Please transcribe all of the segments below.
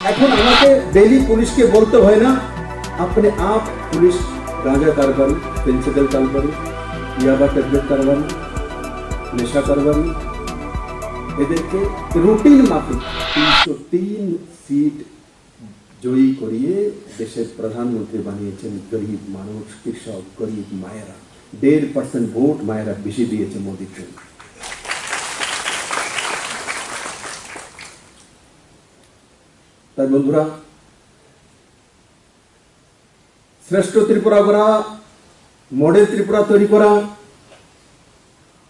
এখন আমাকে daily police के बोलते হয় না अपने आप पुलिस गांजा कारोबारी पेंसिल कारोबारी ইয়াবা ট্যাবলেট কারবারি নেশা কারবারি এদেরকে রুটিন মাফিক 303 সিট জয়ী করিয়ে দেশের প্রধানমন্ত্রী বানিয়েছেন গরিব মানুষ কৃষক গরিব মায়েরা 1.5% ভোট মায়েরা বেশি দিয়েছে মোদির জন্য। তাই বন্ধুরা শ্রেষ্ঠ ত্রিপুরা করা মডেল ত্রিপুরা তৈরি করা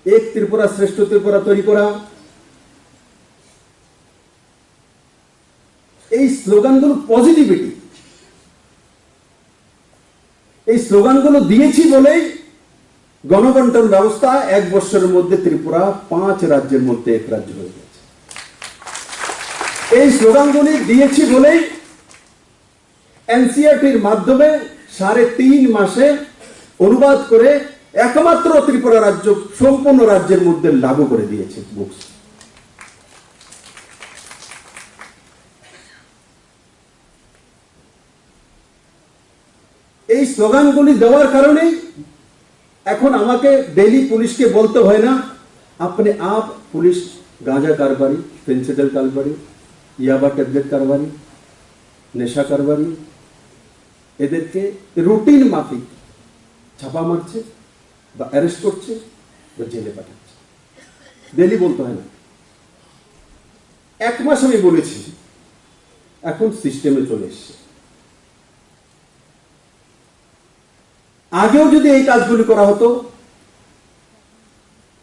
এক ত্রিপুরা শ্রেষ্ঠ ত্রিপুরা তৈরি করা এই স্লোগানগুলো পজিটিভিটি এই স্লোগানগুলো দিয়েছি বলেই গণবন্টন ব্যবস্থা এক বছরের মধ্যে ত্রিপুরা 5 রাজ্যের মধ্যে এক রাজ্য হয়ে গেছে। এই স্লোগানগুলি দিয়েছি বলেই এনসিআরটির মাধ্যমে 3.5 মাসে অনুবাদ করে একমাত্র ত্রিপুরা রাজ্য সম্পূর্ণ রাজ্যের মধ্যে লাগু করে দিয়েছে বুকস। এই স্লোগানগুলি দেওয়ার কারণে এখন আমাকে डेली पुलिस के बोलते হয় না अपने आप पुलिस गांजा কারবারি পেন্সিল কারবারি ইয়াবা ট্যাবলেট কারবারি নেশা কারবারি এদেরকে রুটিন মাফিক ছাপা মারছে বা অ্যারেস্ট করছে বা জেলে পাঠাচ্ছে। डेली বলতে হয় না। এক মাস আমি বলেছি, এখন সিস্টেমে চলে এসেছে। আগেও যদি এই কাজগুলি করা হতো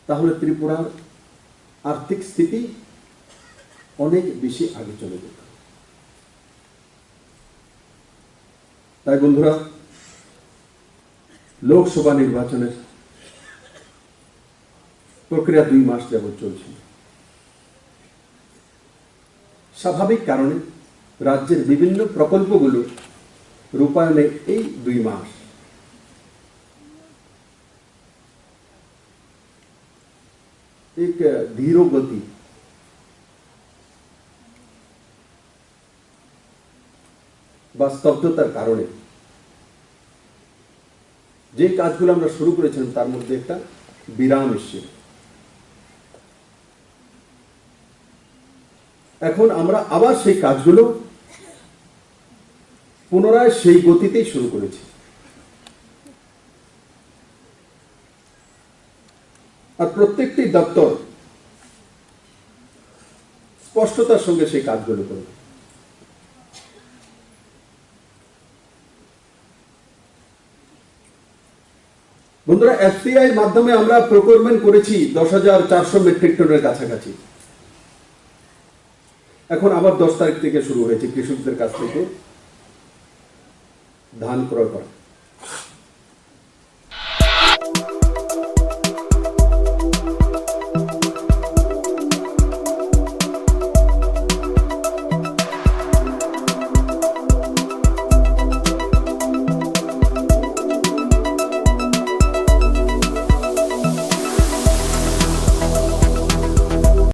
তাহলে ত্রিপুরার আর্থিক স্থিতি অনেক বেশি আগে চলে যেত। তাই বন্ধুরা লোকসভা নির্বাচনের প্রক্রিয়া 2 মাস যাবত চলছে। স্বাভাবিক কারণে রাজ্যের বিভিন্ন প্রকল্পগুলো রূপায়ণে এই 2 মাস एक धीरो गति বা স্তব্ধতার কারণে যে কাজগুলো আমরা শুরু করেছিলাম তার মধ্যে একটা বিরাম এসেছে। এখন আমরা আবার সেই কাজগুলো পুনরায় সেই গতিতেই শুরু করেছি। আর প্রত্যেকটি দপ্তর স্পষ্টতার সঙ্গে সেই কাজগুলো করবে। বন্ধুরা এফসিআই এর মাধ্যমে আমরা প্রকিউরমেন্ট করেছি 10,400 মেট্রিক টনের কাছাকাছি। এখন আবার 10 তারিখ থেকে শুরু হয়েছে কৃষকদের কাছ থেকে ধান ক্রয় করা।